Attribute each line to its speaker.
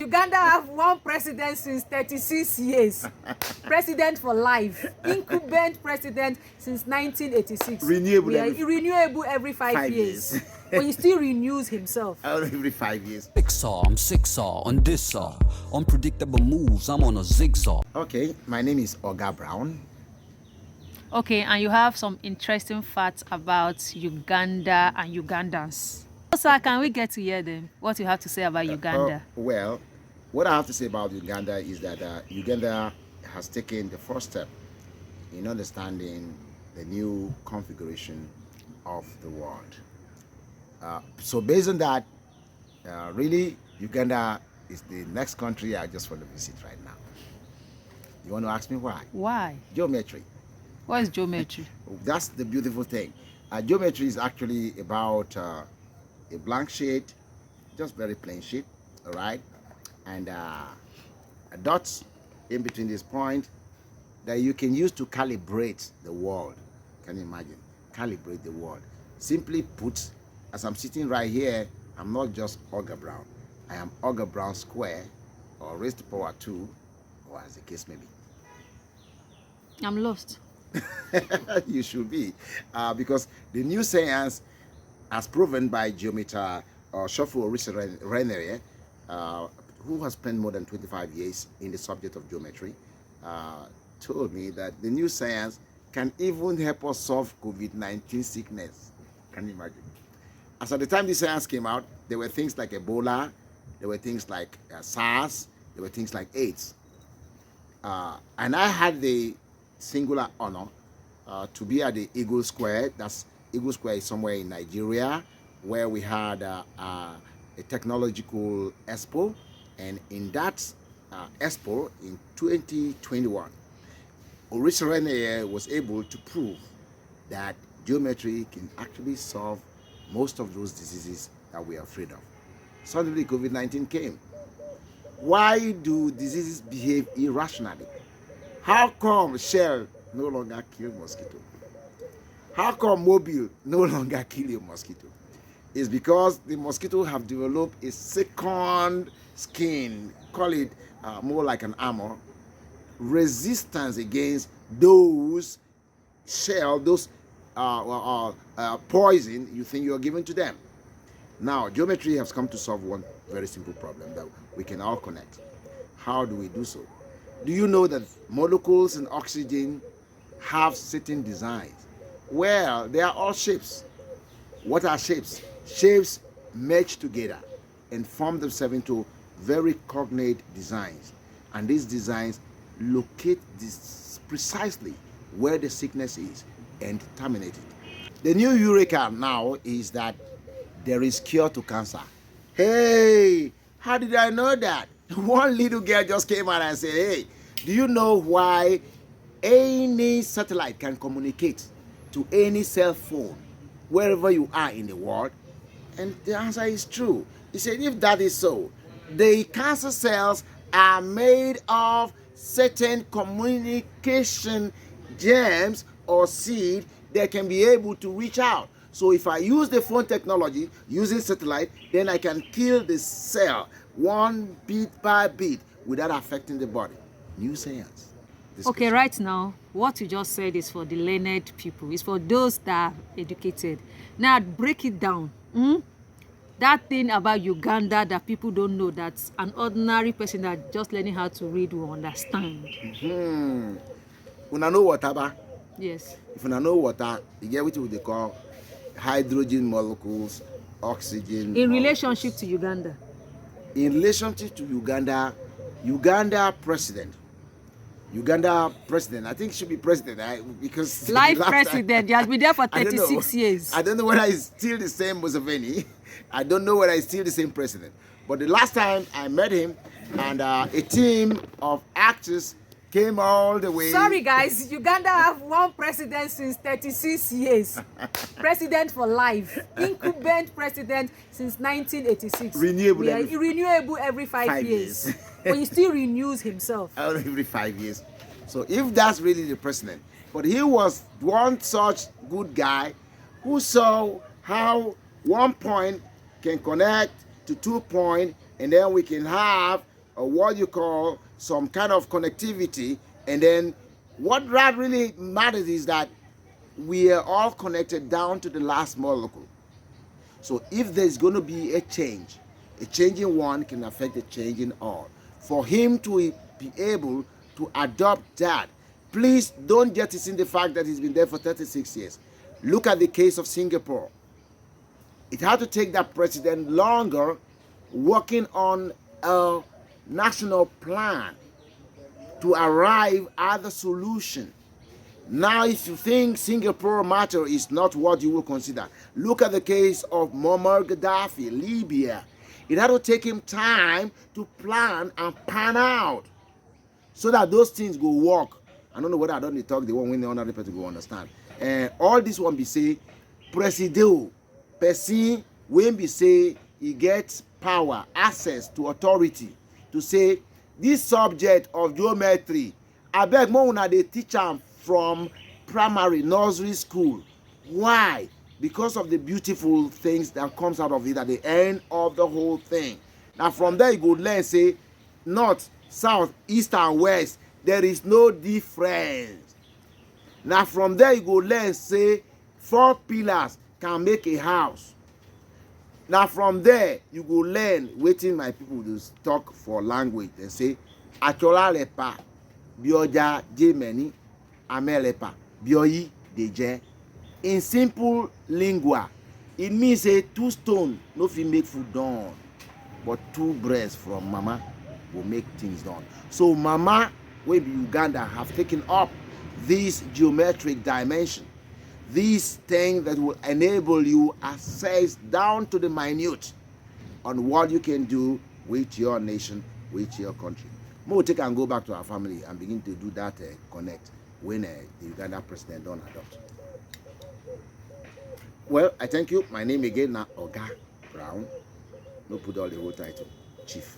Speaker 1: Uganda have one president since 36 years. President for life. Incumbent president since 1986. Renewable every 5 years. But he still renews himself.
Speaker 2: Every 5 years.
Speaker 3: I'm six on this unpredictable moves. I'm on a zigzag.
Speaker 2: Okay, my name is Oga Brown.
Speaker 1: Okay, and you have some interesting facts about Uganda and Ugandans. Sir, can we get to hear them? What you have to say about Uganda?
Speaker 2: Well, what I have to say about Uganda is that Uganda has taken the first step in understanding the new configuration of the world. So based on that, really, Uganda is the next country I just want to visit right now. You want to ask me why?
Speaker 1: Why?
Speaker 2: Geometry.
Speaker 1: What is geometry?
Speaker 2: That's the beautiful thing. Geometry is actually about a blank sheet, just very plain sheet, all right? And a dot in between this point that you can use to calibrate the world. Can you imagine? Calibrate the world. Simply put, as I'm sitting right here, I'm not just Oga Brown. I am Oga Brown square, or raised to power 2, or as the case may be.
Speaker 1: I'm lost.
Speaker 2: You should be, because the new science, as proven by geometer Shofo Renere, who has spent more than 25 years in the subject of geometry, told me that the new science can even help us solve COVID-19 sickness. Can you imagine? As at the time this science came out, there were things like Ebola, there were things like SARS, there were things like AIDS. And I had the singular honor to be at the Eagle Square. That's Eagle Square is somewhere in Nigeria, where we had a technological expo. And in that expo in 2021, Orisirene was able to prove that geometry can actually solve most of those diseases that we are afraid of. Suddenly COVID-19 came. Why do diseases behave irrationally? How come shell no longer kill mosquito? How come mobile no longer kill a mosquito? It's because the mosquito have developed a second skin, call it more like an armor, resistance against those shell, those poison you think you're giving to them. Now, geometry has come to solve one very simple problem that we can all connect. How do we do so? Do you know that molecules in oxygen have certain designs? Well, they are all shapes. What are shapes? Shapes merge together and form themselves into very cognate designs. And these designs locate this precisely where the sickness is and terminate it. The new eureka now is that there is cure to cancer. Hey, how did I know that? One little girl just came out and said, hey, do you know why any satellite can communicate to any cell phone wherever you are in the world? And the answer is true. He said, if that is so, the cancer cells are made of certain communication germs or seed that can be able to reach out. So if I use the phone technology using satellite, then I can kill the cell one bit by bit without affecting the body. New science.
Speaker 1: Okay, right now, what you just said is for the learned people. It's for those that are educated. Now, break it down. That thing about Uganda that people don't know, that an ordinary person that just learning how to read will understand.
Speaker 2: Una know water, ba?
Speaker 1: Yes.
Speaker 2: If una know water, you get what they call hydrogen molecules, oxygen.
Speaker 1: In
Speaker 2: molecules.
Speaker 1: relationship to Uganda.
Speaker 2: In relationship to Uganda, Uganda president, I think should be president, because
Speaker 1: Life president, he has been there for 36 years.
Speaker 2: I don't know whether he's still the same Museveni. I don't know whether he's still the same president. But the last time I met him, and a team of actors came all the way.
Speaker 1: Sorry guys, Uganda have one president since 36 years. President for life. Incumbent president since 1986. Renewable every 5 years. But he still renews himself.
Speaker 2: Every 5 years. So if that's really the president. But he was one such good guy who saw how 1 point can connect to 2 points, and then we can have what you call some kind of connectivity. And then what that really matters is that we are all connected down to the last molecule. So if there's going to be a change in one can affect a change in all. For him to be able to adopt that, please don't jettison the fact that he's been there for 36 years. Look at the case of Singapore. It had to take that president longer working on a national plan to arrive at the solution. Now, if you think Singapore matter is not what you will consider, look at the case of Muammar Gaddafi, Libya. It had to take him time to plan and pan out so that those things go work. I don't know whether I don't talk the one when the other people go understand. All this one be say, Presido, person when be say he gets power, access to authority to say this subject of geometry, I beg more una dey teach am from primary nursery school. Why? Because of the beautiful things that comes out of it at the end of the whole thing. Now from there you go learn say north, south, east and west, there is no difference. Now from there you go learn say 4 pillars can make a house. Now from there you go learn wetin my people do talk for language. They say achola lepa bioja jemeni amelepa bioyi deje. In simple lingua, it means say 2 stones no fit make food done, but 2 breasts from mama will make things done. So mama wey be Uganda have taken up this geometric dimension, this thing that will enable you access down to the minute on what you can do with your nation, with your country. We'll take and go back to our family and begin to do that connect when the Uganda president don't adopt. Well, I thank you. My name again now Oga Brown. No put all the whole title, Chief.